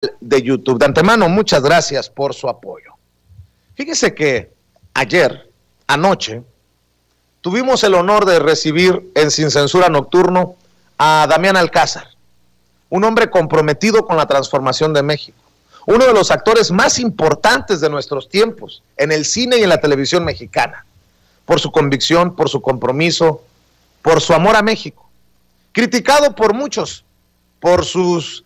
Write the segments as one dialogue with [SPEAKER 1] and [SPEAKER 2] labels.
[SPEAKER 1] de YouTube. De antemano, muchas gracias por su apoyo. Fíjese que anoche, tuvimos el honor de recibir en Sin Censura Nocturno a Damián Alcázar, un hombre comprometido con la transformación de México, uno de los actores más importantes de nuestros tiempos en el cine y en la televisión mexicana, por su convicción, por su compromiso, por su amor a México, criticado por muchos, por su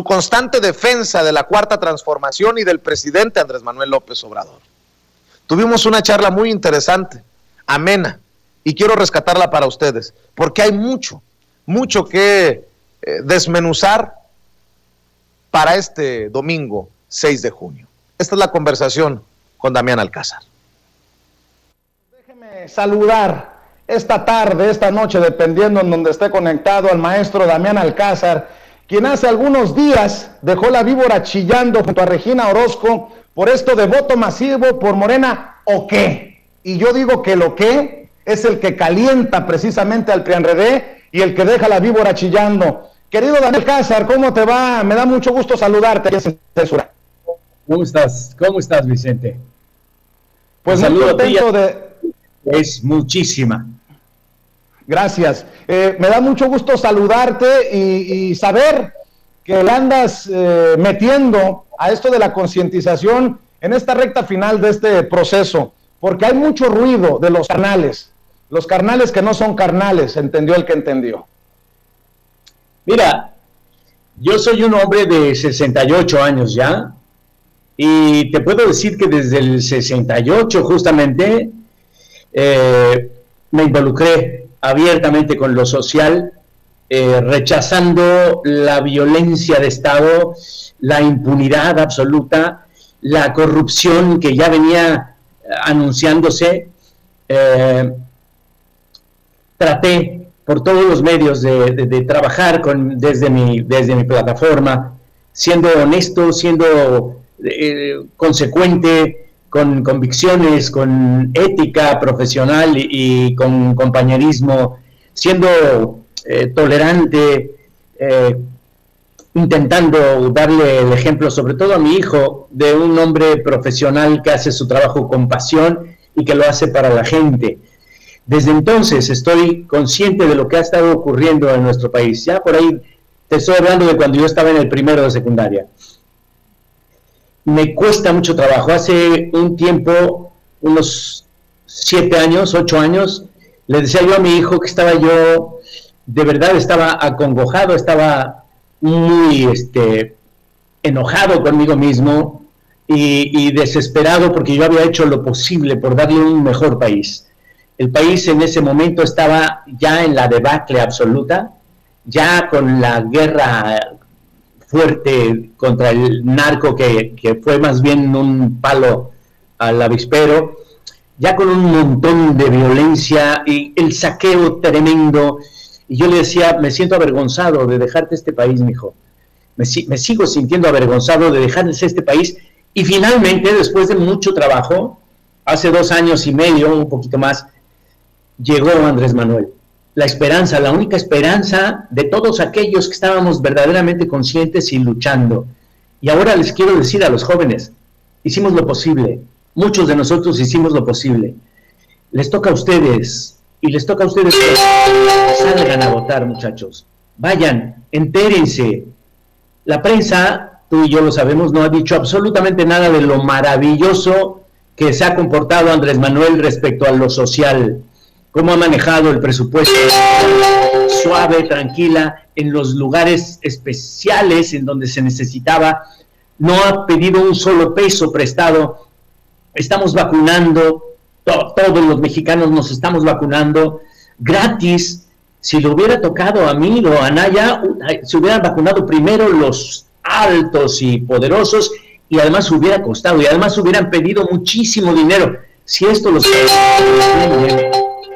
[SPEAKER 1] constante defensa de la Cuarta Transformación y del presidente Andrés Manuel López Obrador. Tuvimos una charla muy interesante, amena, y quiero rescatarla para ustedes, porque hay mucho que desmenuzar para este domingo 6 de junio. Esta es la conversación con Damián Alcázar.
[SPEAKER 2] Déjeme saludar esta tarde, esta noche, dependiendo en donde esté conectado, al maestro Damián Alcázar, quien hace algunos días dejó la víbora chillando junto a Regina Orozco por esto de voto masivo por Morena, ¿o qué? Y yo digo que lo que es el que calienta precisamente al PRI-PAN-RD y el que deja la víbora chillando. Querido Damián Alcázar, ¿cómo te va? Me da mucho gusto saludarte aquí en Sin Censura.
[SPEAKER 3] ¿Cómo estás? ¿Cómo estás, Vicente?
[SPEAKER 2] Pues muy contento
[SPEAKER 3] Es muchísima.
[SPEAKER 2] Gracias. Me da mucho gusto saludarte y saber que le andas metiendo a esto de la concientización en esta recta final de este proceso, porque hay mucho ruido de los carnales que no son carnales, entendió el que entendió.
[SPEAKER 3] Mira, yo soy un hombre de 68 años ya, y te puedo decir que desde el 68 justamente me involucré abiertamente con lo social, rechazando la violencia de Estado, la impunidad absoluta, la corrupción que ya venía anunciándose. Traté por todos los medios de trabajar desde mi plataforma, siendo honesto, siendo consecuente, con convicciones, con ética profesional y con compañerismo, siendo tolerante, intentando darle el ejemplo, sobre todo a mi hijo, de un hombre profesional que hace su trabajo con pasión y que lo hace para la gente. Desde entonces estoy consciente de lo que ha estado ocurriendo en nuestro país. Ya por ahí te estoy hablando de cuando yo estaba en el primero de secundaria. Me cuesta mucho trabajo. Hace un tiempo, unos 8 años, le decía yo a mi hijo que de verdad estaba acongojado, estaba muy enojado conmigo mismo y desesperado porque yo había hecho lo posible por darle un mejor país. El país en ese momento estaba ya en la debacle absoluta, ya con la guerra fuerte contra el narco, que fue más bien un palo al avispero, ya con un montón de violencia y el saqueo tremendo. Y yo le decía, me siento avergonzado de dejarte este país, mijo. Me sigo sintiendo avergonzado de dejarles este país. Y finalmente, después de mucho trabajo, hace 2 años y medio, un poquito más, llegó Andrés Manuel. La esperanza, la única esperanza de todos aquellos que estábamos verdaderamente conscientes y luchando. Y ahora les quiero decir a los jóvenes, hicimos lo posible, muchos de nosotros hicimos lo posible. Les toca a ustedes, y les toca a ustedes que salgan a votar, muchachos. Vayan, entérense. La prensa, tú y yo lo sabemos, no ha dicho absolutamente nada de lo maravilloso que se ha comportado Andrés Manuel respecto a lo social. Cómo ha manejado el presupuesto suave, tranquila, en los lugares especiales en donde se necesitaba. No ha pedido un solo peso prestado. Estamos vacunando, todos los mexicanos nos estamos vacunando gratis. Si le hubiera tocado a mí o a Naya, se hubieran vacunado primero los altos y poderosos, y además hubiera costado, y además hubieran pedido muchísimo dinero. Si esto los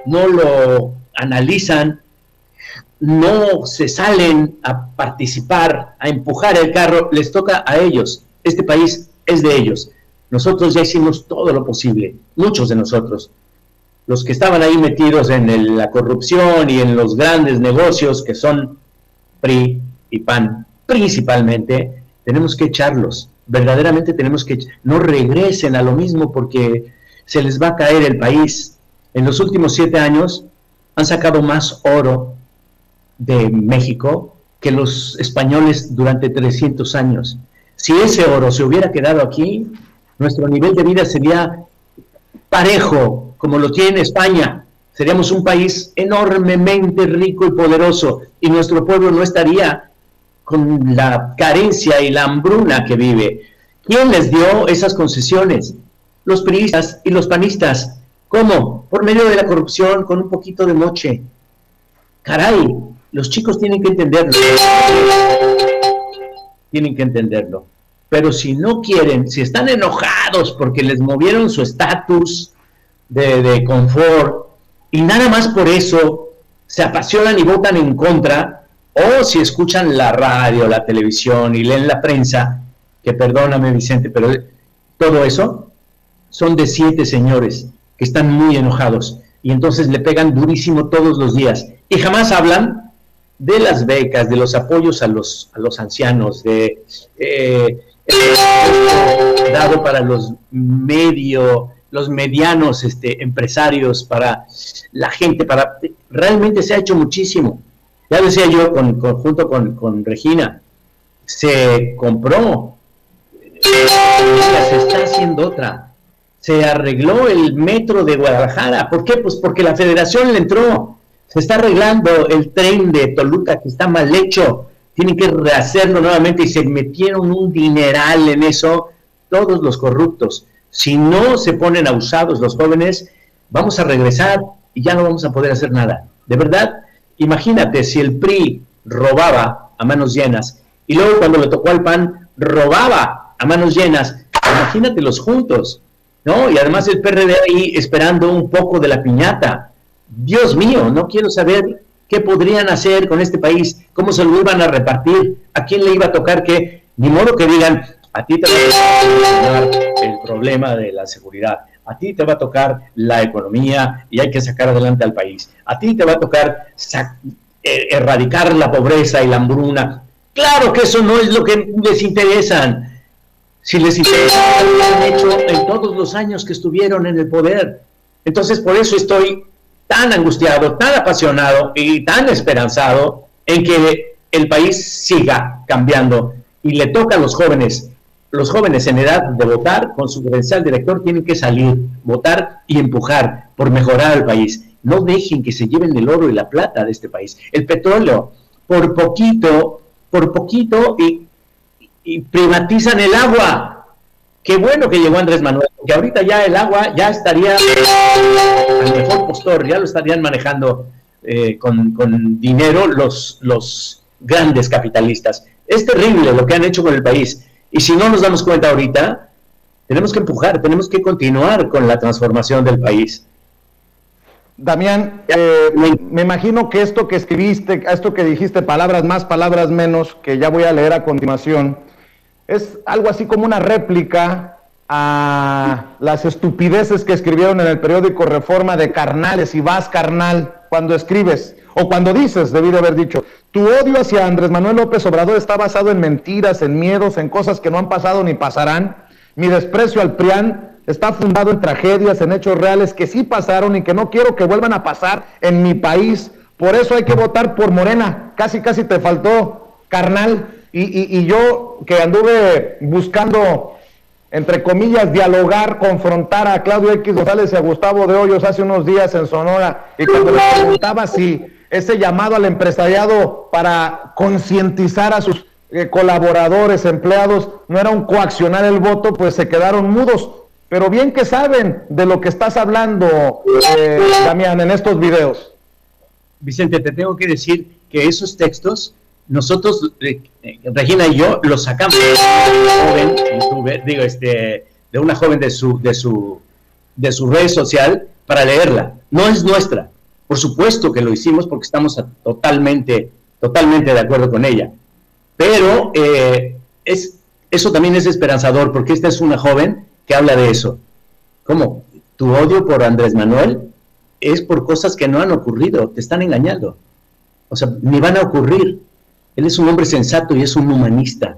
[SPEAKER 3] no lo analizan, no se salen a participar, a empujar el carro, les toca a ellos. Este país es de ellos. Nosotros ya hicimos todo lo posible, muchos de nosotros. Los que estaban ahí metidos en la corrupción y en los grandes negocios que son PRI y PAN principalmente, tenemos que echarlos, verdaderamente tenemos que, no regresen a lo mismo porque se les va a caer el país. En los últimos 7 años han sacado más oro de México que los españoles durante 300 años. Si ese oro se hubiera quedado aquí, nuestro nivel de vida sería parejo, como lo tiene España. Seríamos un país enormemente rico y poderoso, y nuestro pueblo no estaría con la carencia y la hambruna que vive. ¿Quién les dio esas concesiones? Los priistas y los panistas. ¿Cómo? Por medio de la corrupción, con un poquito de moche. Caray, los chicos tienen que entenderlo. Tienen que entenderlo. Pero si no quieren, si están enojados porque les movieron su estatus de confort, y nada más por eso se apasionan y votan en contra, o si escuchan la radio, la televisión y leen la prensa, que perdóname Vicente, pero todo eso son de 7 señores que están muy enojados y entonces le pegan durísimo todos los días y jamás hablan de las becas, de los apoyos a los ancianos, de dado para los medianos empresarios, para la gente, realmente se ha hecho muchísimo. Ya decía yo, junto con Regina, se compró, se está haciendo otra, se arregló el metro de Guadalajara. ¿Por qué? Pues porque la federación le entró, se está arreglando el tren de Toluca que está mal hecho, tienen que rehacerlo nuevamente y se metieron un dineral en eso, todos los corruptos. Si no se ponen abusados los jóvenes, vamos a regresar y ya no vamos a poder hacer nada. De verdad, imagínate si el PRI robaba a manos llenas y luego cuando le tocó al PAN robaba a manos llenas, imagínate los juntos, ¿no? Y además el PRD ahí esperando un poco de la piñata. Dios mío, no quiero saber qué podrían hacer con este país, cómo se lo iban a repartir, a quién le iba a tocar qué, ni modo que digan, a ti te va a solucionar el problema de la seguridad, a ti te va a tocar la economía y hay que sacar adelante al país, a ti te va a tocar erradicar la pobreza y la hambruna. Claro que eso no es lo que les interesa. Si les interesa, lo han hecho en todos los años que estuvieron en el poder. Entonces, por eso estoy tan angustiado, tan apasionado y tan esperanzado en que el país siga cambiando y le toca a los jóvenes en edad de votar, con su credencial de elector, tienen que salir, votar y empujar por mejorar el país. No dejen que se lleven el oro y la plata de este país. El petróleo, por poquito, y privatizan el agua. Qué bueno que llegó Andrés Manuel, porque ahorita ya el agua ya estaría al mejor postor, ya lo estarían manejando con dinero los grandes capitalistas. Es terrible lo que han hecho con el país. Y si no nos damos cuenta ahorita, tenemos que empujar, tenemos que continuar con la transformación del país.
[SPEAKER 2] Damián, me imagino que esto que escribiste, esto que dijiste, palabras más, palabras menos, que ya voy a leer a continuación, es algo así como una réplica a las estupideces que escribieron en el periódico Reforma de carnales, y vas carnal cuando escribes, o cuando dices, debí de haber dicho, tu odio hacia Andrés Manuel López Obrador está basado en mentiras, en miedos, en cosas que no han pasado ni pasarán. Mi desprecio al PRIAN está fundado en tragedias, en hechos reales que sí pasaron y que no quiero que vuelvan a pasar en mi país. Por eso hay que votar por Morena. Casi te faltó, carnal. Y yo que anduve buscando, entre comillas, dialogar, confrontar a Claudio X González y a Gustavo de Hoyos hace unos días en Sonora, y cuando les preguntaba si ese llamado al empresariado para concientizar a sus colaboradores, empleados, no era un coaccionar el voto, pues se quedaron mudos. Pero bien que saben de lo que estás hablando, Damián, en estos videos.
[SPEAKER 3] Vicente, te tengo que decir que esos textos, nosotros, Regina y yo, los sacamos de una joven de su red social para leerla. No es nuestra. Por supuesto que lo hicimos porque estamos totalmente de acuerdo con ella. Pero eso también es esperanzador, porque esta es una joven que habla de eso. ¿Cómo? Tu odio por Andrés Manuel es por cosas que no han ocurrido, te están engañando. O sea, ni van a ocurrir. Él es un hombre sensato y es un humanista.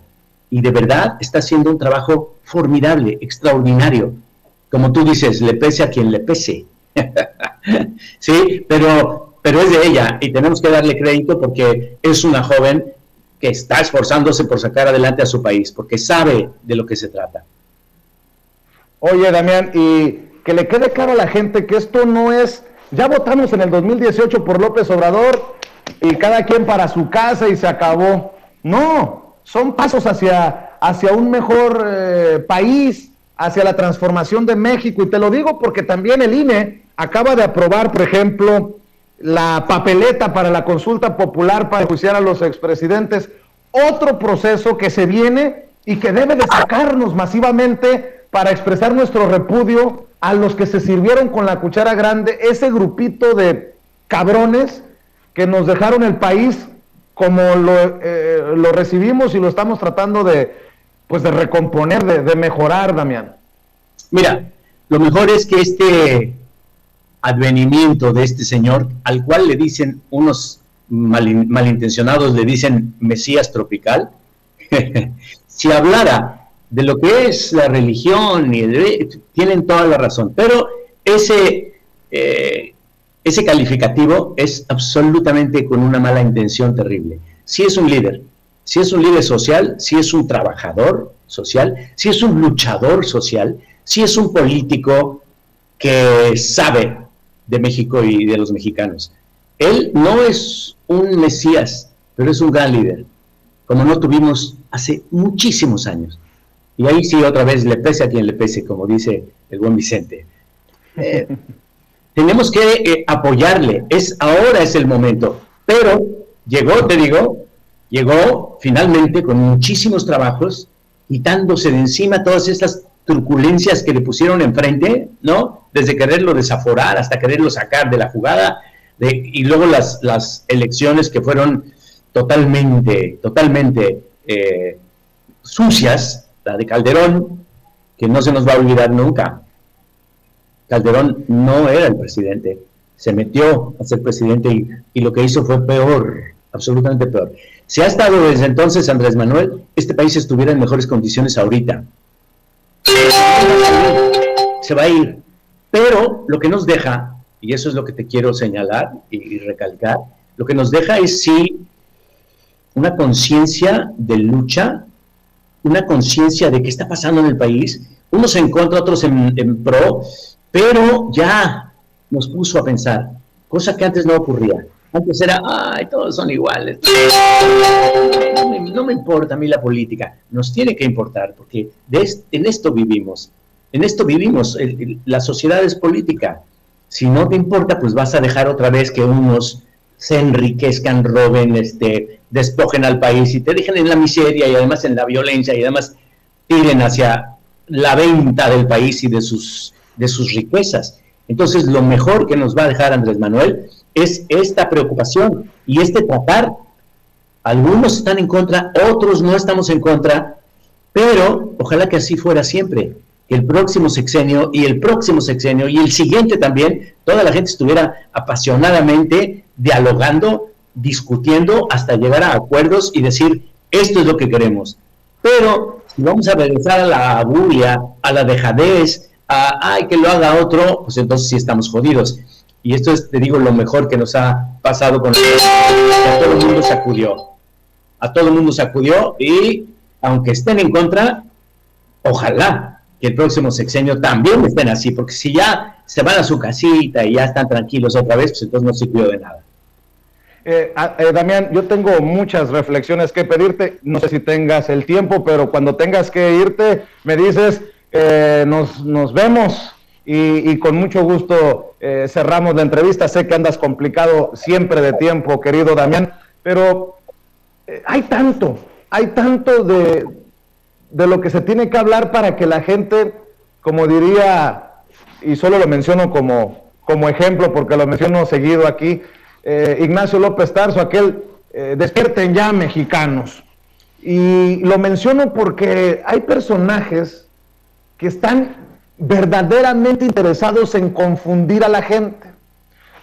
[SPEAKER 3] y de verdad está haciendo un trabajo formidable, extraordinario. Como tú dices, le pese a quien le pese. Sí, pero es de ella y tenemos que darle crédito porque es una joven que está esforzándose por sacar adelante a su país, porque sabe de lo que se trata.
[SPEAKER 2] Oye, Damián, y que le quede claro a la gente que esto no es, ya votamos en el 2018 por López Obrador y cada quien para su casa y se acabó. No, son pasos hacia un mejor país, hacia la transformación de México. Y te lo digo porque también el INE acaba de aprobar, por ejemplo, la papeleta para la consulta popular para enjuiciar a los expresidentes. Otro proceso que se viene y que debe de sacarnos masivamente para expresar nuestro repudio a los que se sirvieron con la cuchara grande, ese grupito de cabrones que nos dejaron el país como lo recibimos y lo estamos tratando de recomponer, de mejorar, Damián.
[SPEAKER 3] Mira, lo mejor es que este advenimiento de este señor, al cual le dicen unos malintencionados, le dicen Mesías tropical, si hablara de lo que es la religión, tienen toda la razón, pero ese calificativo es absolutamente con una mala intención terrible. Si es un líder social, si es un trabajador social, si es un luchador social, si es un político que sabe de México y de los mexicanos. Él no es un mesías, pero es un gran líder, como no tuvimos hace muchísimos años. Y ahí sí, otra vez, le pese a quien le pese, como dice el buen Vicente. Tenemos que apoyarle, ahora es el momento. Pero llegó finalmente con muchísimos trabajos, quitándose de encima todas estas truculencias que le pusieron enfrente, ¿no? Desde quererlo desaforar hasta quererlo sacar de la jugada, y luego las elecciones que fueron totalmente sucias. La de Calderón, que no se nos va a olvidar nunca. Calderón no era el presidente, se metió a ser presidente y lo que hizo fue peor, absolutamente peor. Si ha estado desde entonces Andrés Manuel, este país estuviera en mejores condiciones ahorita. Se va a ir. Pero lo que nos deja, y eso es lo que te quiero señalar y recalcar, lo que nos deja es sí una conciencia de lucha, una conciencia de qué está pasando en el país, unos en contra, otros en pro, pero ya nos puso a pensar, cosa que antes no ocurría. Antes era, todos son iguales. No me importa a mí la política, nos tiene que importar, porque en esto vivimos, la sociedad es política. Si no te importa, pues vas a dejar otra vez que unos se enriquezcan, roben, despojen al país y te dejen en la miseria y además en la violencia y además tiren hacia la venta del país y de sus riquezas. Entonces, lo mejor que nos va a dejar Andrés Manuel es esta preocupación y tratar. Algunos están en contra, otros no estamos en contra, pero ojalá que así fuera siempre, que el próximo sexenio y el siguiente también, toda la gente estuviera apasionadamente dialogando, discutiendo hasta llegar a acuerdos y decir, esto es lo que queremos. Pero si vamos a regresar a la bulia, a la dejadez, que lo haga otro, pues entonces sí estamos jodidos. Y esto es, te digo, lo mejor que nos ha pasado con que a todo el mundo sacudió. A todo el mundo sacudió y, aunque estén en contra, ojalá que el próximo sexenio también estén así, porque si ya se van a su casita y ya están tranquilos otra vez, pues entonces no se cuidó de nada.
[SPEAKER 2] Damián, yo tengo muchas reflexiones que pedirte, no sé si tengas el tiempo, pero cuando tengas que irte, me dices, nos vemos y con mucho gusto cerramos la entrevista. Sé que andas complicado siempre de tiempo, querido Damián, pero hay tanto de lo que se tiene que hablar para que la gente, como diría, y solo lo menciono como ejemplo porque lo menciono seguido aquí, Ignacio López Tarso, aquel despierten ya mexicanos. Y lo menciono porque hay personajes que están verdaderamente interesados en confundir a la gente.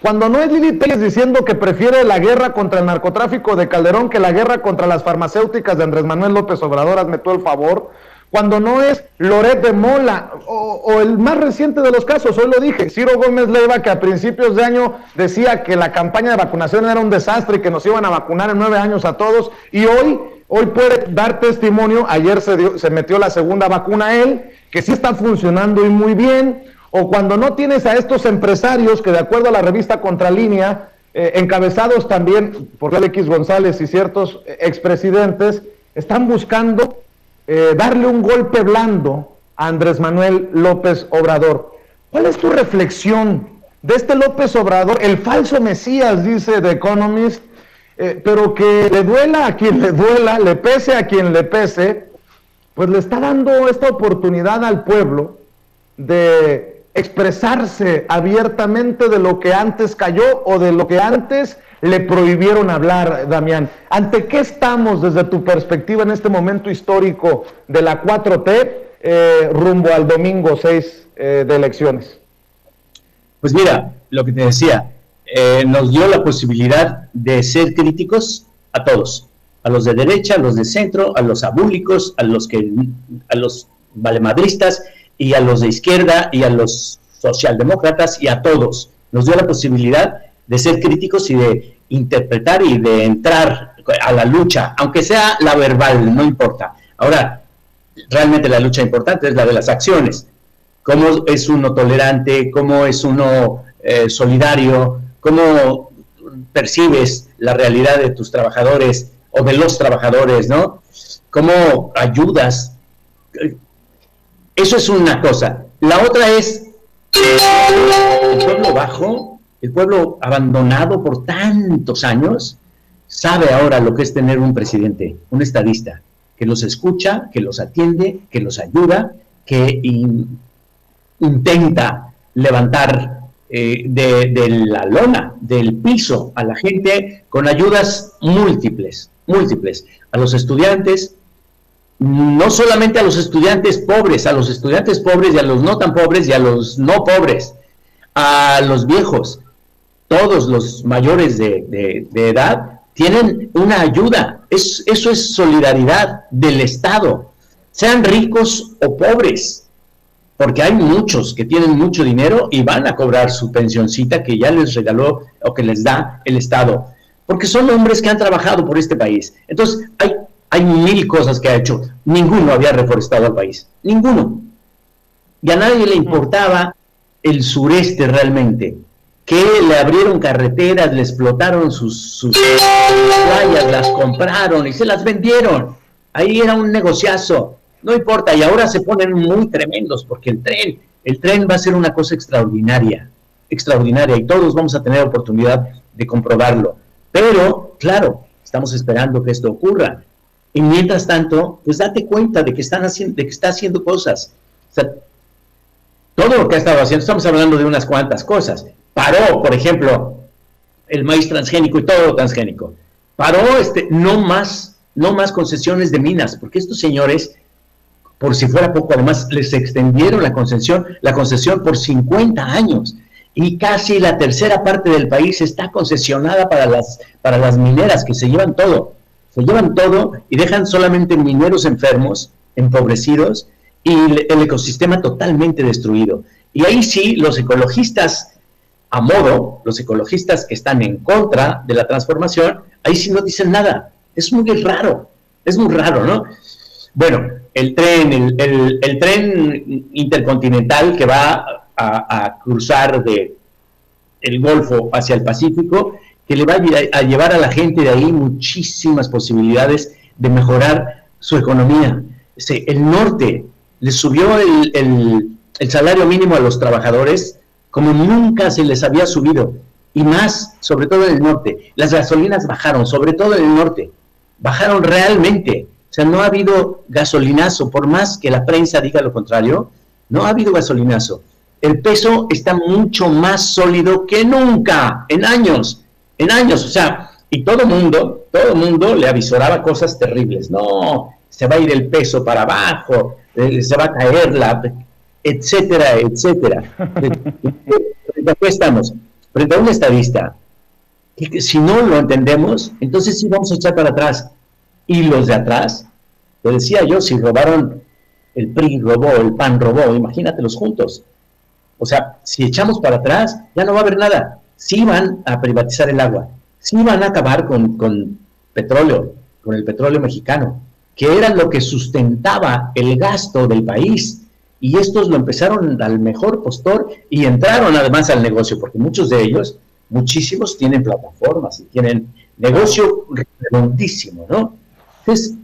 [SPEAKER 2] Cuando no es Lili Telles diciendo que prefiere la guerra contra el narcotráfico de Calderón que la guerra contra las farmacéuticas de Andrés Manuel López Obrador, hazme tú el favor. Cuando no es Loret de Mola, o el más reciente de los casos, hoy lo dije, Ciro Gómez Leiva, que a principios de año decía que la campaña de vacunación era un desastre y que nos iban a vacunar en 9 años a todos, y hoy puede dar testimonio. Ayer se metió la segunda vacuna él, que sí está funcionando y muy bien. O cuando no tienes a estos empresarios que, de acuerdo a la revista Contralínea, encabezados también por Alex González y ciertos expresidentes, están buscando darle un golpe blando a Andrés Manuel López Obrador. ¿Cuál es tu reflexión de este López Obrador, el falso Mesías, dice The Economist, pero que le duela a quien le duela, le pese a quien le pese, pues le está dando esta oportunidad al pueblo de expresarse abiertamente de lo que antes cayó o de lo que antes le prohibieron hablar, Damián? ¿Ante qué estamos desde tu perspectiva en este momento histórico de la 4T rumbo al domingo 6 de elecciones?
[SPEAKER 3] Pues mira, lo que te decía, nos dio la posibilidad de ser críticos a todos, a los de derecha, a los de centro, a los abúlicos, a los valemadristas y a los de izquierda y a los socialdemócratas y a todos. Nos dio la posibilidad de ser críticos y de interpretar y de entrar a la lucha, aunque sea la verbal, no importa. Ahora, realmente la lucha importante es la de las acciones. Cómo es uno tolerante, cómo es uno solidario, cómo percibes la realidad de tus trabajadores o de los trabajadores, ¿no? Cómo ayudas. Eso es una cosa. La otra es el pueblo bajo, el pueblo abandonado por tantos años, sabe ahora lo que es tener un presidente, un estadista, que los escucha, que los atiende, que los ayuda, que intenta levantar de la lona, del piso, a la gente con ayudas múltiples, a los estudiantes, no solamente a los estudiantes pobres, a los estudiantes pobres y a los no tan pobres y a los no pobres, a los viejos. Todos los mayores de edad tienen una ayuda. Eso es solidaridad del Estado, sean ricos o pobres, porque hay muchos que tienen mucho dinero y van a cobrar su pensioncita que ya les regaló o que les da el Estado, porque son hombres que han trabajado por este país. Entonces, hay 1000 cosas que ha hecho. Ninguno había reforestado al país. Ninguno. Y a nadie le importaba el sureste realmente. Que le abrieron carreteras, le explotaron sus playas, las compraron y se las vendieron. Ahí era un negociazo. No importa. Y ahora se ponen muy tremendos porque el tren va a ser una cosa extraordinaria. Y todos vamos a tener oportunidad de comprobarlo. Pero, claro, estamos esperando que esto ocurra. Y mientras tanto, pues date cuenta de que está haciendo cosas. O sea, todo lo que ha estado haciendo, estamos hablando de unas cuantas cosas. Paró, por ejemplo, el maíz transgénico y todo lo transgénico. Paró no más concesiones de minas, porque estos señores, por si fuera poco, además les extendieron la concesión por 50 años. Y casi la tercera parte del país está concesionada para las mineras, que se llevan todo. Se llevan todo y dejan solamente mineros enfermos, empobrecidos, y el ecosistema totalmente destruido. Y ahí sí, los ecologistas a modo, los ecologistas que están en contra de la transformación, ahí sí no dicen nada. Es muy raro, ¿no? Bueno, el tren intercontinental que va a cruzar el Golfo hacia el Pacífico, que le va a llevar a la gente de ahí muchísimas posibilidades de mejorar su economía. El norte le subió el salario mínimo a los trabajadores como nunca se les había subido, y más, sobre todo en el norte. Las gasolinas bajaron, sobre todo en el norte, bajaron realmente. O sea, no ha habido gasolinazo, por más que la prensa diga lo contrario, no ha habido gasolinazo. El peso está mucho más sólido que nunca, en años, o sea, y todo mundo le avisoraba cosas terribles. No, se va a ir el peso para abajo, se va a caer etcétera. Aquí estamos. frente a un estadista, que si no lo entendemos, entonces sí vamos a echar para atrás. Y los de atrás, lo decía yo, si robaron, el PRI robó, el PAN robó, imagínatelos juntos. O sea, si echamos para atrás, ya no va a haber nada. Sí van a privatizar el agua, sí van a acabar con petróleo, con el petróleo mexicano, que era lo que sustentaba el gasto del país. Y estos lo empezaron al mejor postor y entraron además al negocio, porque muchos de ellos, muchísimos, tienen plataformas y tienen negocio redondísimo, ¿no? Entonces,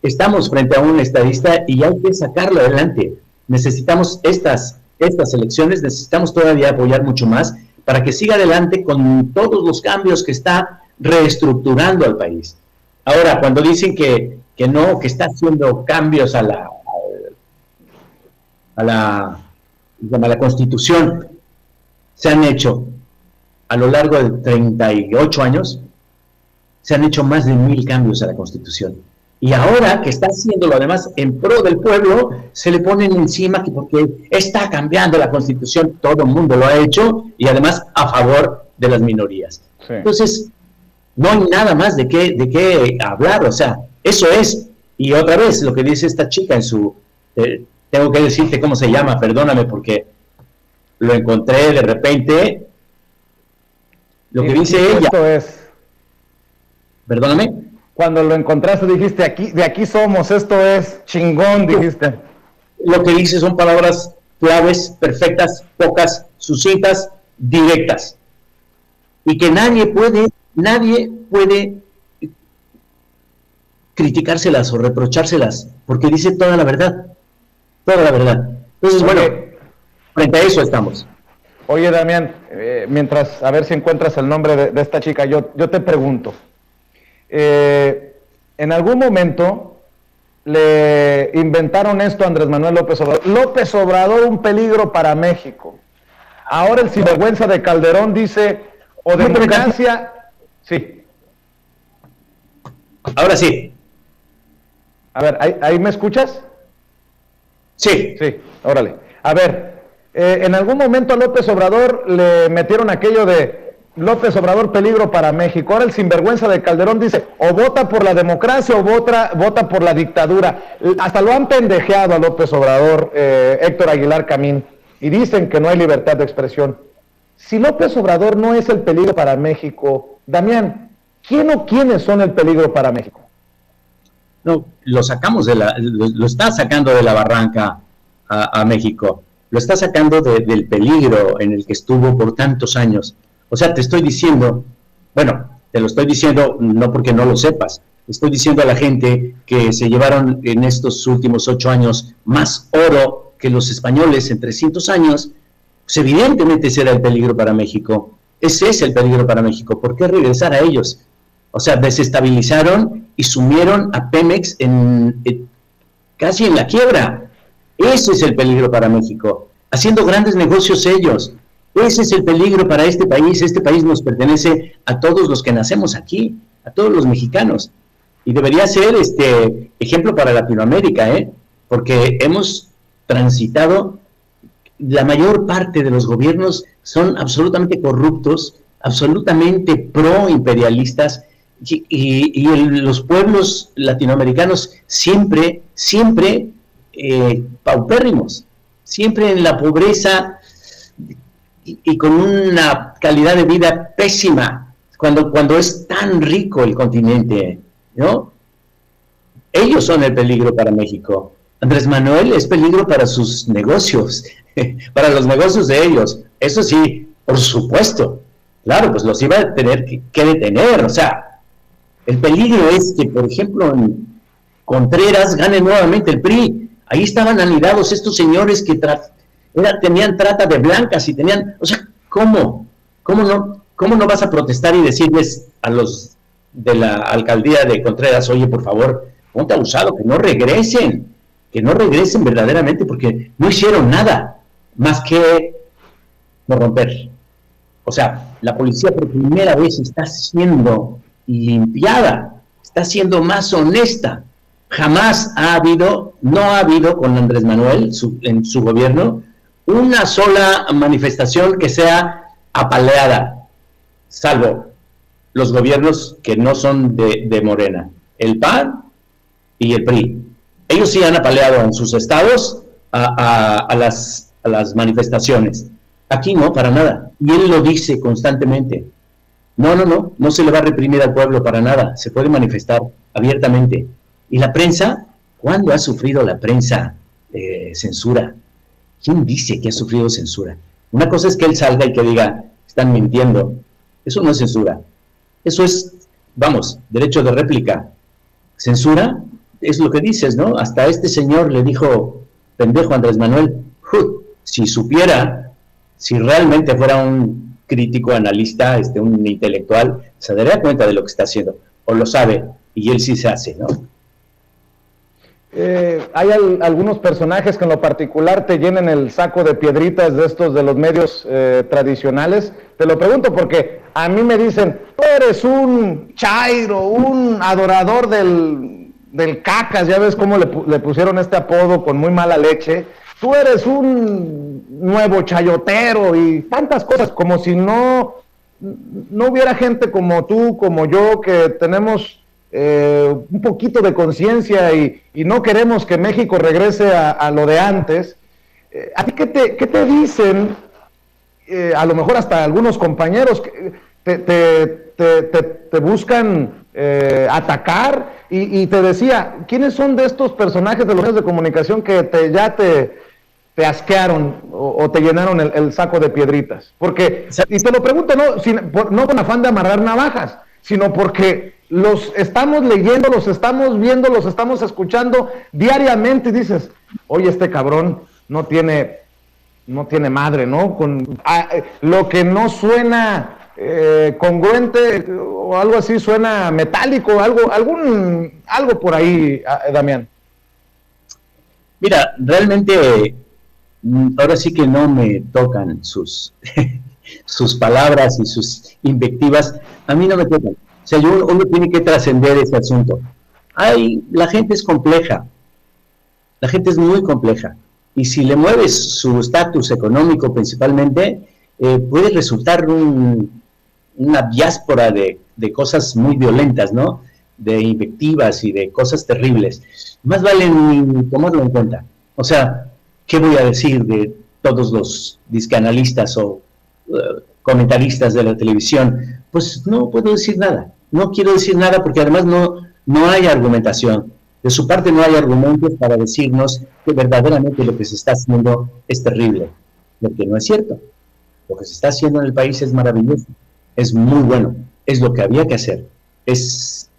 [SPEAKER 3] estamos frente a un estadista y hay que sacarlo adelante. Necesitamos estas elecciones, necesitamos todavía apoyar mucho más para que siga adelante con todos los cambios que está reestructurando al país. Ahora, cuando dicen que no, que está haciendo cambios a la Constitución, se han hecho a lo largo de 38 años, se han hecho más de 1000 cambios a la Constitución. Y ahora que está haciéndolo además en pro del pueblo, se le ponen encima que porque está cambiando la Constitución, todo el mundo lo ha hecho, y además a favor de las minorías. Sí. Entonces, no hay nada más de qué hablar, o sea, eso es. Y otra vez, lo que dice esta chica en su... tengo que decirte cómo se llama, perdóname, porque lo encontré de repente. Lo que dice ella...
[SPEAKER 2] Esto es...
[SPEAKER 3] Perdóname.
[SPEAKER 2] Cuando lo encontraste dijiste, de aquí somos, esto es chingón, dijiste.
[SPEAKER 3] Lo que dice son palabras claves, perfectas, pocas, sucintas, directas. Y que nadie puede criticárselas o reprochárselas, porque dice toda la verdad. Toda la verdad. Entonces, bueno, frente a eso estamos.
[SPEAKER 2] Oye, Damián, mientras, a ver si encuentras el nombre de esta chica, yo te pregunto. En algún momento le inventaron esto a Andrés Manuel López Obrador. López Obrador, un peligro para México. Ahora el sinvergüenza de Calderón dice, o democracia... Sí.
[SPEAKER 3] Ahora sí.
[SPEAKER 2] A ver, ¿ahí me escuchas?
[SPEAKER 3] Sí.
[SPEAKER 2] Sí, órale. A ver, en algún momento a López Obrador le metieron aquello de López Obrador, peligro para México. Ahora el sinvergüenza de Calderón dice, o vota por la democracia o vota por la dictadura. Hasta lo han pendejeado a López Obrador, Héctor Aguilar Camín, y dicen que no hay libertad de expresión. Si López Obrador no es el peligro para México, Damián, ¿quién o quiénes son el peligro para México?
[SPEAKER 3] No, lo está sacando de la barranca a México, lo está sacando del peligro en el que estuvo por tantos años. O sea, te estoy diciendo, bueno, te lo estoy diciendo no porque no lo sepas, estoy diciendo a la gente que se llevaron en estos últimos 8 años más oro que los españoles en 300 años, pues evidentemente ese era el peligro para México. Ese es el peligro para México. ¿Por qué regresar a ellos? O sea, desestabilizaron y sumieron a Pemex casi en la quiebra. Ese es el peligro para México. Haciendo grandes negocios ellos. Ese es el peligro para este país. Este país nos pertenece a todos los que nacemos aquí, a todos los mexicanos. Y debería ser ejemplo para Latinoamérica, porque hemos transitado, la mayor parte de los gobiernos son absolutamente corruptos, absolutamente pro-imperialistas, y los pueblos latinoamericanos siempre paupérrimos, siempre en la pobreza y con una calidad de vida pésima, cuando es tan rico el continente, ¿no? Ellos son el peligro para México. Andrés Manuel es peligro para sus negocios, para los negocios de ellos. Eso sí, por supuesto. Claro, pues los iba a tener que detener. O sea, el peligro es que, por ejemplo, en Contreras gane nuevamente el PRI. Ahí estaban anidados estos señores que tenían trata de blancas y tenían... O sea, ¿cómo no vas a protestar y decirles a los de la alcaldía de Contreras, oye, por favor, ponte abusado, que no regresen verdaderamente, porque no hicieron nada más que corromper? O sea, la policía por primera vez está siendo limpiada, está siendo más honesta. Jamás no ha habido con Andrés Manuel en su gobierno una sola manifestación que sea apaleada, salvo los gobiernos que no son de Morena, el PAN y el PRI. Ellos sí han apaleado en sus estados a las manifestaciones. Aquí no, para nada. Y él lo dice constantemente. No se le va a reprimir al pueblo para nada. Se puede manifestar abiertamente. Y la prensa, ¿cuándo ha sufrido la prensa censura? ¿Quién dice que ha sufrido censura? Una cosa es que él salga y que diga, están mintiendo. Eso no es censura. Eso es, vamos, derecho de réplica. Censura es lo que dices, ¿no? Hasta este señor le dijo, pendejo Andrés Manuel, si supiera, si realmente fuera un crítico, analista, un intelectual, se daría cuenta de lo que está haciendo, o lo sabe, y él sí se hace, ¿no?
[SPEAKER 2] Hay algunos personajes que en lo particular te llenen el saco de piedritas de estos de los medios tradicionales. Te lo pregunto porque a mí me dicen, tú eres un chairo, un adorador del cacas, ya ves cómo le pusieron este apodo con muy mala leche. Tú eres un nuevo chayotero y tantas cosas, como si no hubiera gente como tú, como yo, que tenemos un poquito de conciencia y no queremos que México regrese a lo de antes. ¿A ti qué te dicen? A lo mejor hasta algunos compañeros te buscan atacar y te decía, ¿quiénes son de estos personajes de los medios de comunicación que ya te asquearon o te llenaron el saco de piedritas? Porque, y te lo pregunto no con afán de amarrar navajas, sino porque los estamos leyendo, los estamos viendo, los estamos escuchando diariamente y dices, oye, este cabrón no tiene madre, ¿no? Lo que no suena congruente o algo así suena metálico, algo por ahí, Damián.
[SPEAKER 3] Mira, realmente ahora sí que no me tocan sus palabras y sus invectivas, a mí no me tocan. O sea, uno tiene que trascender ese asunto. La gente es compleja, la gente es muy compleja, y si le mueves su estatus económico principalmente, puede resultar una diáspora de cosas muy violentas, ¿no? De invectivas y de cosas terribles. Más vale ni tomarlo en cuenta. O sea, ¿qué voy a decir de todos los discanalistas o comentaristas de la televisión? Pues no puedo decir nada, no quiero decir nada porque además no hay argumentación, de su parte no hay argumentos para decirnos que verdaderamente lo que se está haciendo es terrible, porque no es cierto. Lo que se está haciendo en el país es maravilloso, es muy bueno, es lo que había que hacer, es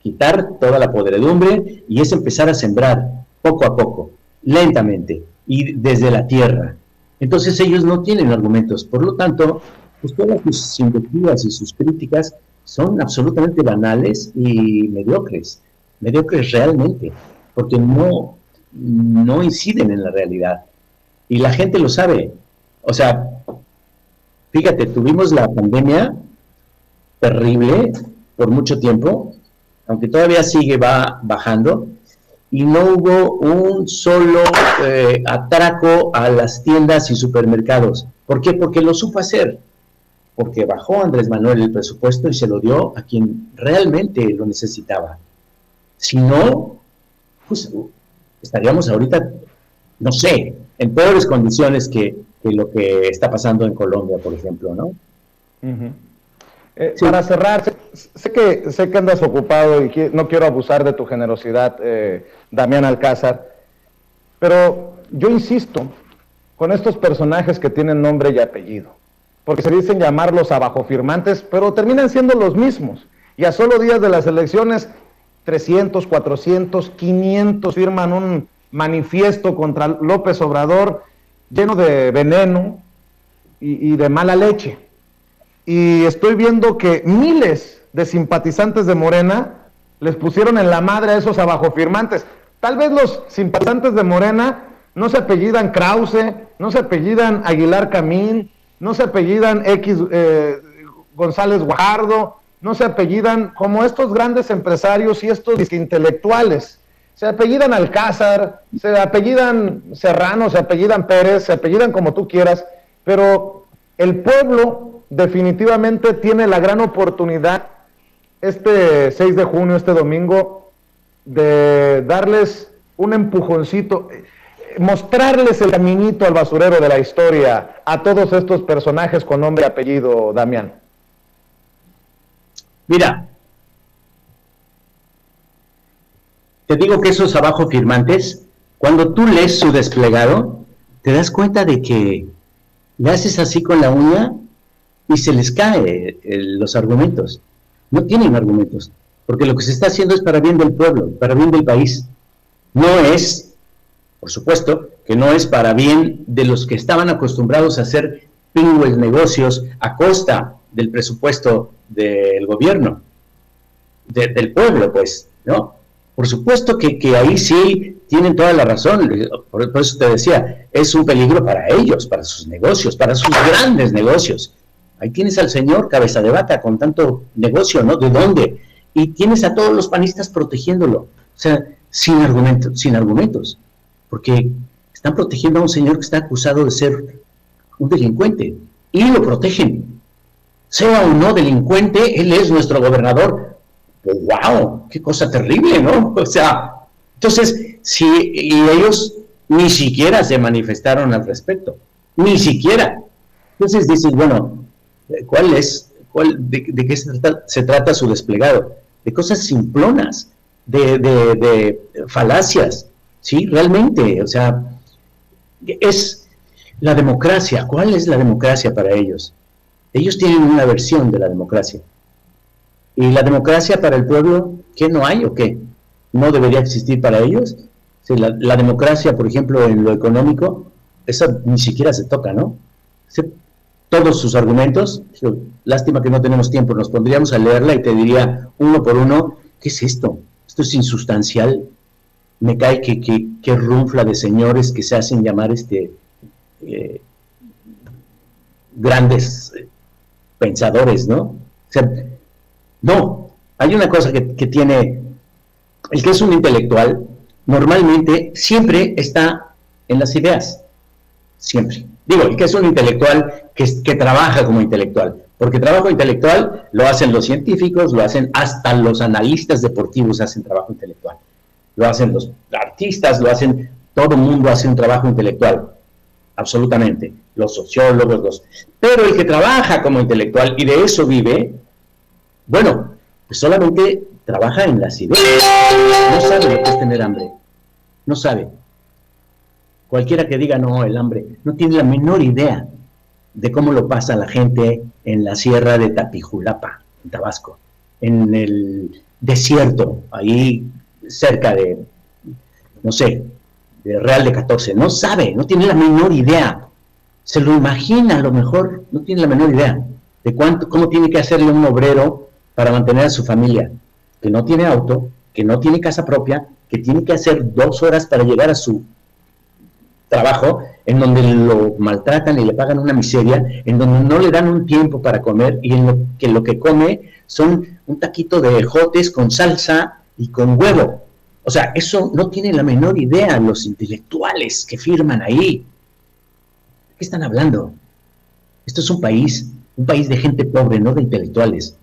[SPEAKER 3] quitar toda la podredumbre y es empezar a sembrar poco a poco, lentamente y desde la tierra. Entonces ellos no tienen argumentos, por lo tanto, pues todas sus invectivas y sus críticas son absolutamente banales y mediocres realmente, porque no inciden en la realidad. Y la gente lo sabe. O sea, fíjate, tuvimos la pandemia terrible por mucho tiempo, aunque todavía va bajando, y no hubo un solo atraco a las tiendas y supermercados. ¿Por qué? Porque lo supo hacer. Porque bajó Andrés Manuel el presupuesto y se lo dio a quien realmente lo necesitaba. Si no, pues estaríamos ahorita, no sé, en peores condiciones que lo que está pasando en Colombia, por ejemplo, ¿no?
[SPEAKER 2] Uh-huh. Sí. Para cerrar, sé que andas ocupado y no quiero abusar de tu generosidad, Damián Alcázar, pero yo insisto con estos personajes que tienen nombre y apellido, porque se dicen llamarlos abajofirmantes, pero terminan siendo los mismos, y a solo días de las elecciones 300, 400, 500 firman un manifiesto contra López Obrador lleno de veneno y de mala leche. Y estoy viendo que miles de simpatizantes de Morena les pusieron en la madre a esos abajofirmantes. Tal vez los simpatizantes de Morena no se apellidan Krause, no se apellidan Aguilar Camín, no se apellidan González Guajardo, no se apellidan como estos grandes empresarios y estos intelectuales. Se apellidan Alcázar, se apellidan Serrano, se apellidan Pérez, se apellidan como tú quieras, pero el pueblo definitivamente tiene la gran oportunidad este 6 de junio, este domingo, de darles un empujoncito, mostrarles el caminito al basurero de la historia a todos estos personajes con nombre y apellido, Damián.
[SPEAKER 3] Mira, te digo que esos abajo firmantes, cuando tú lees su desplegado, te das cuenta de que le haces así con la uña y se les cae los argumentos. No tienen argumentos, porque lo que se está haciendo es para bien del pueblo, para bien del país. No es, por supuesto, que no es para bien de los que estaban acostumbrados a hacer pingües negocios a costa del presupuesto del gobierno, del pueblo, pues, ¿no? Por supuesto que ahí sí tienen toda la razón, por eso te decía, es un peligro para ellos, para sus negocios, para sus grandes negocios. Ahí tienes al señor cabeza de vaca con tanto negocio, ¿no? ¿De dónde? Y tienes a todos los panistas protegiéndolo, o sea, sin argumentos, porque están protegiendo a un señor que está acusado de ser un delincuente, y lo protegen. Sea o no delincuente, él es nuestro gobernador. Pues, ¡wow! ¡Qué cosa terrible!, ¿no? O sea, entonces, y ellos ni siquiera se manifestaron al respecto, ni siquiera. Entonces dices, bueno, ¿de qué se trata su desplegado? De cosas simplonas, de falacias, ¿sí? Realmente, o sea, es la democracia. ¿Cuál es la democracia para ellos? Ellos tienen una versión de la democracia. ¿Y la democracia para el pueblo, qué no hay o qué? ¿No debería existir para ellos? Sí, la democracia, por ejemplo, en lo económico, esa ni siquiera se toca, ¿no? Todos sus argumentos, lástima que no tenemos tiempo, nos pondríamos a leerla y te diría uno por uno, ¿qué es esto? Esto es insustancial. Me cae que runfla de señores que se hacen llamar grandes pensadores, ¿no? O sea, no, hay una cosa que tiene, el que es un intelectual, normalmente siempre está en las ideas, siempre. Digo, el que es un intelectual que trabaja como intelectual, porque trabajo intelectual lo hacen los científicos, lo hacen hasta los analistas deportivos hacen trabajo intelectual, lo hacen los artistas, lo hacen, todo el mundo hace un trabajo intelectual, absolutamente, los sociólogos, pero el que trabaja como intelectual y de eso vive, bueno, pues solamente trabaja en las ideas, no sabe lo que es tener hambre, no sabe. Cualquiera que diga no, el hambre, no tiene la menor idea de cómo lo pasa la gente en la sierra de Tapijulapa, en Tabasco, en el desierto, ahí cerca de, no sé, de Real de 14, no sabe, no tiene la menor idea, se lo imagina a lo mejor, no tiene la menor idea de cómo tiene que hacerle un obrero para mantener a su familia, que no tiene auto, que no tiene casa propia, que tiene que hacer 2 horas para llegar a su trabajo, en donde lo maltratan y le pagan una miseria, en donde no le dan un tiempo para comer y en lo que come son un taquito de ejotes con salsa y con huevo. O sea, eso no tiene la menor idea los intelectuales que firman ahí. ¿De qué están hablando? Esto es un país de gente pobre, no de intelectuales.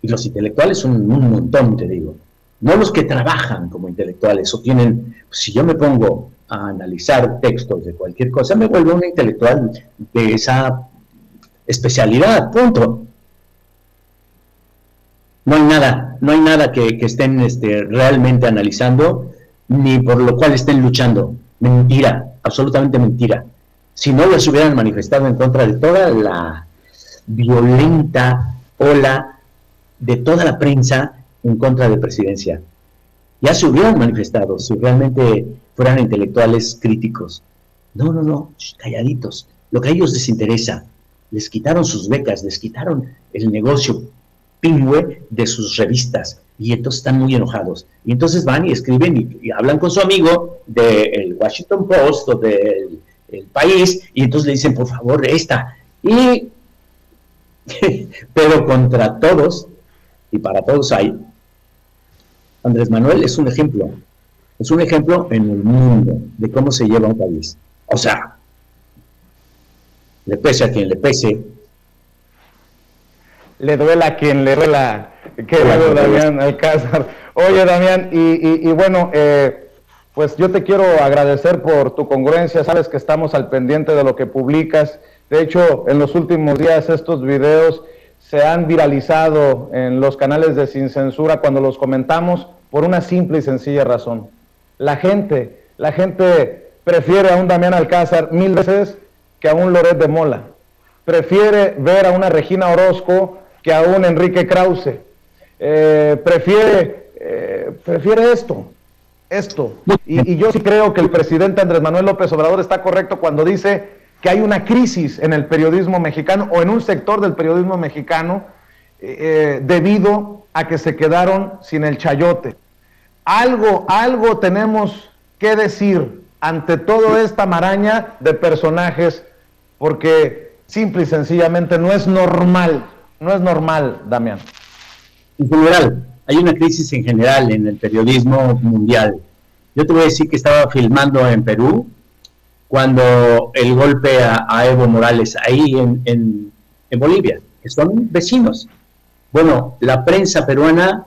[SPEAKER 3] Y los intelectuales son un montón, te digo. No los que trabajan como intelectuales o tienen, si yo me pongo a analizar textos de cualquier cosa, me vuelvo un intelectual de esa especialidad, punto. No hay nada que estén realmente analizando, ni por lo cual estén luchando. Mentira, absolutamente mentira. Si no los hubieran manifestado en contra de toda la violenta ola de toda la prensa en contra de presidencia, ya se hubieran manifestado si realmente fueran intelectuales críticos. No, calladitos. Lo que a ellos les interesa, les quitaron sus becas, les quitaron el negocio pingüe de sus revistas y entonces están muy enojados. Y entonces van y escriben y hablan con su amigo del Washington Post o del País y entonces le dicen, por favor, esta. Y pero contra todos y para todos hay. Andrés Manuel es un ejemplo en el mundo de cómo se lleva un país. O sea, le pese a quien le pese,
[SPEAKER 2] le duela a quien le duela, querido Damián Alcázar. Oye, Damián, y bueno, pues yo te quiero agradecer por tu congruencia, sabes que estamos al pendiente de lo que publicas. De hecho, en los últimos días estos videos se han viralizado en los canales de Sin Censura cuando los comentamos por una simple y sencilla razón. La gente prefiere a un Damián Alcázar 1000 veces que a un Loret de Mola. Prefiere ver a una Regina Orozco que a un Enrique Krause. Prefiere esto. Y yo sí creo que el presidente Andrés Manuel López Obrador está correcto cuando dice que hay una crisis en el periodismo mexicano o en un sector del periodismo mexicano debido a que se quedaron sin el chayote. Algo tenemos que decir ante toda esta maraña de personajes, porque simple y sencillamente no es normal, Damián.
[SPEAKER 3] En general, hay una crisis en general en el periodismo mundial. Yo te voy a decir que estaba filmando en Perú cuando el golpe a Evo Morales, ahí en Bolivia, que son vecinos. Bueno, la prensa peruana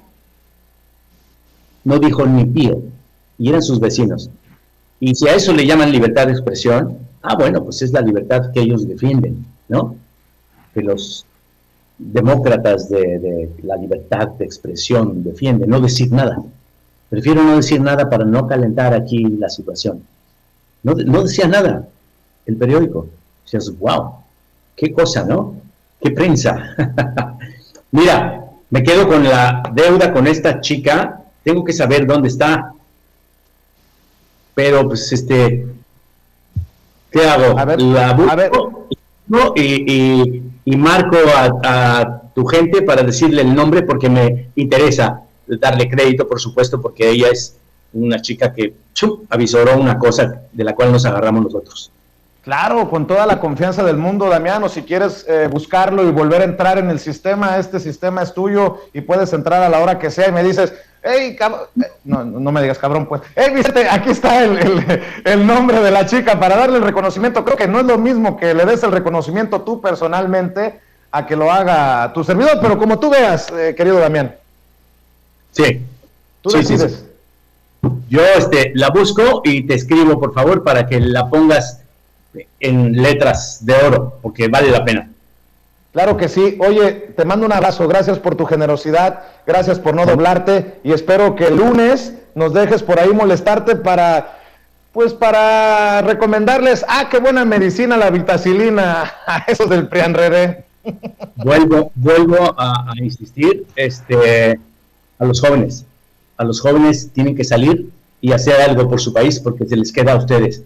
[SPEAKER 3] no dijo ni pío, y eran sus vecinos. Y si a eso le llaman libertad de expresión, bueno, pues es la libertad que ellos defienden, ¿no? Que los demócratas de la libertad de expresión defienden, no decir nada. Prefiero no decir nada para no calentar aquí la situación. No decía nada el periódico. Decías, wow, qué cosa, ¿no? Qué prensa. Mira, me quedo con la deuda con esta chica. Tengo que saber dónde está. Pero, pues, ¿qué hago?
[SPEAKER 2] A ver,
[SPEAKER 3] la busco, ¿no? Y marco a tu gente para decirle el nombre porque me interesa darle crédito, por supuesto, porque ella es una chica que avisoró una cosa de la cual nos agarramos nosotros.
[SPEAKER 2] Claro, con toda la confianza del mundo, Damián, o si quieres buscarlo y volver a entrar en el sistema, este sistema es tuyo y puedes entrar a la hora que sea y me dices, hey, cabrón, no me digas cabrón, pues, hey, Vicente, aquí está el nombre de la chica para darle el reconocimiento. Creo que no es lo mismo que le des el reconocimiento tú personalmente a que lo haga tu servidor, pero como tú veas, querido Damián.
[SPEAKER 3] Sí.
[SPEAKER 2] Tú decides.
[SPEAKER 3] Sí. Yo la busco y te escribo, por favor, para que la pongas en letras de oro, porque vale la pena.
[SPEAKER 2] Claro que sí. Oye, te mando un abrazo, gracias por tu generosidad, gracias por no doblarte y espero que el lunes nos dejes por ahí molestarte para recomendarles, qué buena medicina la vitacilina a esos del PRIANREDE.
[SPEAKER 3] Vuelvo a insistir, a los jóvenes tienen que salir y hacer algo por su país porque se les queda a ustedes.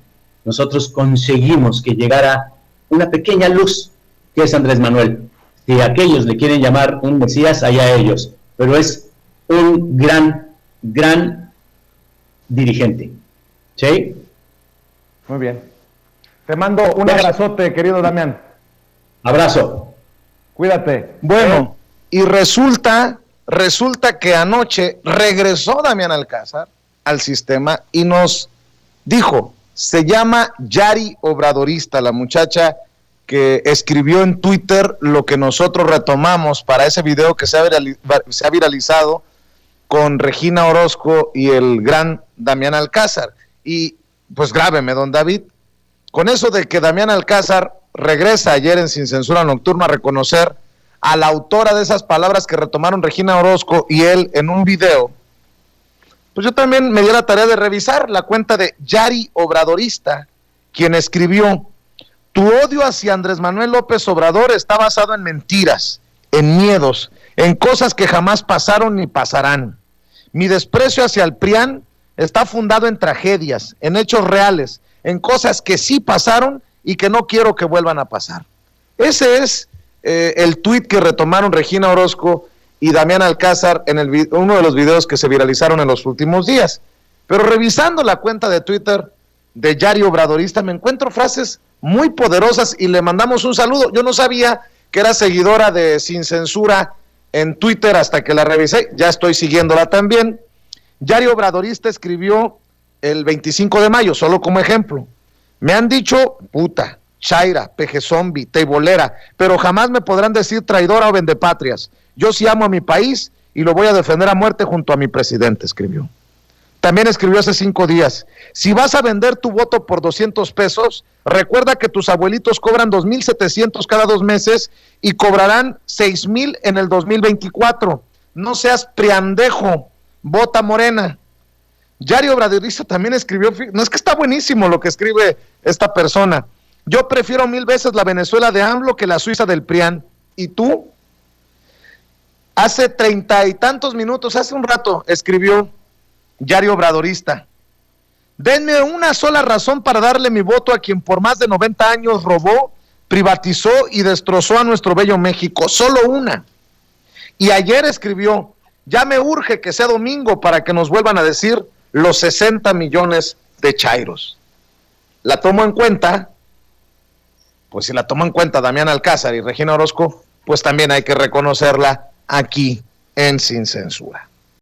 [SPEAKER 3] Nosotros conseguimos que llegara una pequeña luz que es Andrés Manuel. Si aquellos le quieren llamar un mesías, allá ellos, pero es un gran dirigente. ¿Sí?
[SPEAKER 2] Muy bien. Te mando un abrazote, querido Damián.
[SPEAKER 3] Abrazo.
[SPEAKER 2] Cuídate.
[SPEAKER 1] Bueno, y resulta que anoche regresó Damián Alcázar al sistema y nos dijo, se llama Yari Obradorista, la muchacha que escribió en Twitter lo que nosotros retomamos para ese video que se ha viralizado con Regina Orozco y el gran Damián Alcázar. Y pues grábeme, don David, con eso de que Damián Alcázar regresa ayer en Sin Censura Nocturno a reconocer a la autora de esas palabras que retomaron Regina Orozco y él en un video, pues yo también me di la tarea de revisar la cuenta de Yari Obradorista, quien escribió: tu odio hacia Andrés Manuel López Obrador está basado en mentiras, en miedos, en cosas que jamás pasaron ni pasarán. Mi desprecio hacia el PRIAN está fundado en tragedias, en hechos reales, en cosas que sí pasaron y que no quiero que vuelvan a pasar. Ese es el tuit que retomaron Regina Orozco y Damián Alcázar en uno de los videos que se viralizaron en los últimos días. Pero revisando la cuenta de Twitter de Yari Obradorista me encuentro frases muy poderosas y le mandamos un saludo. Yo no sabía que era seguidora de Sin Censura en Twitter hasta que la revisé, ya estoy siguiéndola también. Yari Obradorista escribió el 25 de mayo, solo como ejemplo: me han dicho puta, chaira, peje zombie, teibolera, pero jamás me podrán decir traidora o vendepatrias. Yo sí amo a mi país y lo voy a defender a muerte junto a mi presidente, escribió. También escribió hace 5 días, si vas a vender tu voto por 200 pesos, recuerda que tus abuelitos cobran 2,700 cada 2 meses y cobrarán 6,000 en el 2024. No seas priandejo, vota Morena. Yari Obradorista también escribió, no, es que está buenísimo lo que escribe esta persona. Yo prefiero 1000 veces la Venezuela de AMLO que la Suiza del PRIAN. ¿Y tú? Hace 30 y tantos minutos, hace un rato, escribió Yari Obradorista. Denme una sola razón para darle mi voto a quien por más de 90 años robó, privatizó y destrozó a nuestro bello México. Solo una. Y ayer escribió, ya me urge que sea domingo para que nos vuelvan a decir los 60 millones de chairos. ¿La tomo en cuenta? Pues si la tomo en cuenta Damián Alcázar y Regina Orozco, pues también hay que reconocerla aquí en Sin Censura.